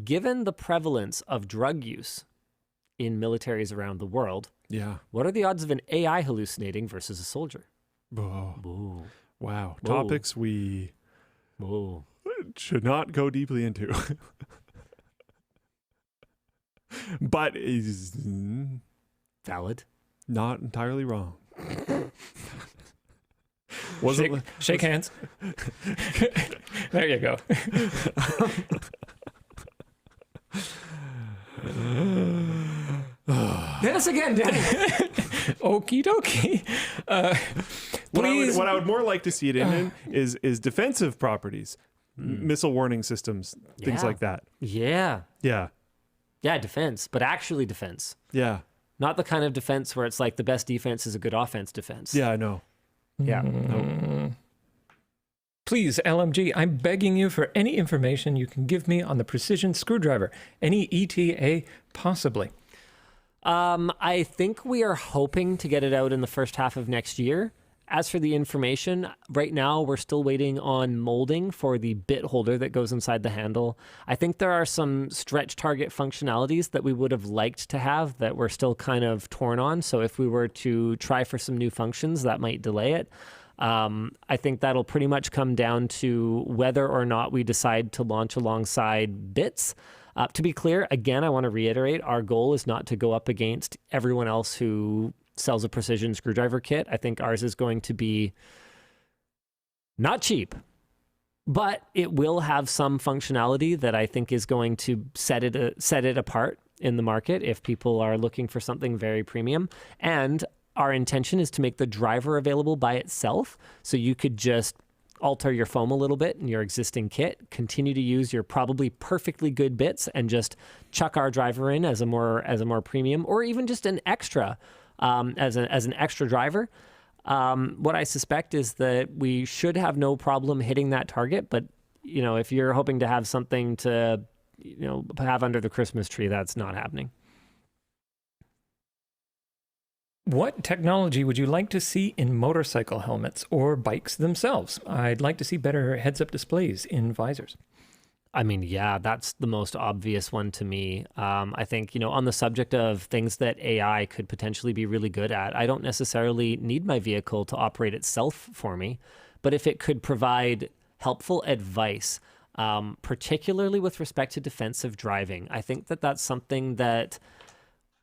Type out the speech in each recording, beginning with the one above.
Given the prevalence of drug use in militaries around the world, what are the odds of an AI hallucinating versus a soldier? Whoa. Wow. Whoa. Topics we should not go deeply into. But is valid. Not entirely wrong. Shake hands. There you go. Hit us again, Danny. Okie dokie. What I would more like to see it in is defensive properties, missile warning systems, things like that. Yeah, defense, but actually defense. Yeah. Not the kind of defense where it's like the best defense is a good offense defense. Yeah, I know. Yeah. No. Please, LMG, I'm begging you for any information you can give me on the precision screwdriver. Any ETA, possibly. I think we are hoping to get it out in the first half of next year. As for the information, right now we're still waiting on molding for the bit holder that goes inside the handle. I think there are some stretch target functionalities that we would have liked to have that we're still kind of torn on. So if we were to try for some new functions, that might delay it. I think that'll pretty much come down to whether or not we decide to launch alongside bits. To be clear, again, I want to reiterate, our goal is not to go up against everyone else who sells a precision screwdriver kit. I think ours is going to be not cheap, but it will have some functionality that I think is going to set it apart in the market if people are looking for something very premium. And our intention is to make the driver available by itself, so you could just alter your foam a little bit in your existing kit, continue to use your probably perfectly good bits, and just chuck our driver in as a more premium, or even just an extra as an extra driver. What I suspect is that we should have no problem hitting that target, but if you're hoping to have something to have under the Christmas tree, that's not happening. What technology would you like to see in motorcycle helmets or bikes themselves? I'd like to see better heads-up displays in visors. I mean, yeah, that's the most obvious one to me. I think, on the subject of things that AI could potentially be really good at, I don't necessarily need my vehicle to operate itself for me, but if it could provide helpful advice, particularly with respect to defensive driving, I think that that's something that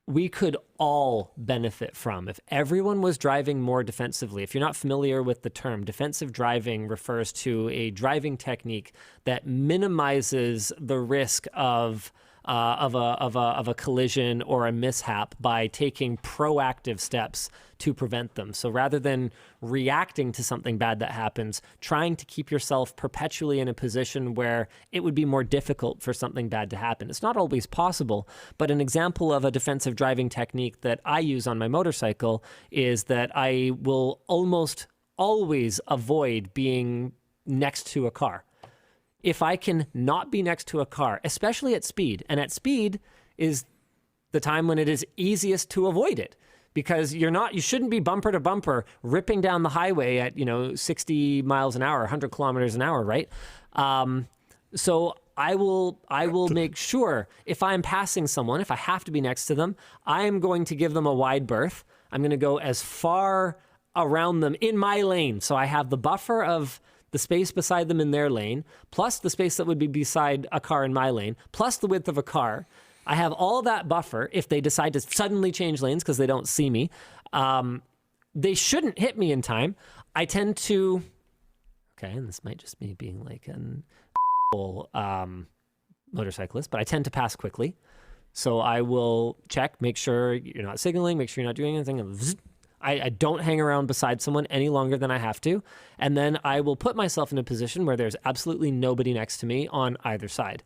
we could all benefit from. If everyone was driving more defensively, if you're not familiar with the term, defensive driving refers to a driving technique that minimizes the risk of a collision or a mishap by taking proactive steps to prevent them. So rather than reacting to something bad that happens, trying to keep yourself perpetually in a position where it would be more difficult for something bad to happen. It's not always possible, but an example of a defensive driving technique that I use on my motorcycle is that I will almost always avoid being next to a car. If I can not be next to a car, especially at speed, and at speed is the time when it is easiest to avoid it, because you shouldn't be bumper to bumper ripping down the highway at 60 miles an hour, 100 kilometers an hour, right? So I will make sure if I'm passing someone, if I have to be next to them, I am going to give them a wide berth. I'm going to go as far around them in my lane, so I have the buffer of the space beside them in their lane, plus the space that would be beside a car in my lane, plus the width of a car. I have all that buffer if they decide to suddenly change lanes because they don't see me. They shouldn't hit me in time. I tend to, and this might just be being like an motorcyclist, but I tend to pass quickly. So I will check, make sure you're not signaling, make sure you're not doing anything, and I don't hang around beside someone any longer than I have to. And then I will put myself in a position where there's absolutely nobody next to me on either side.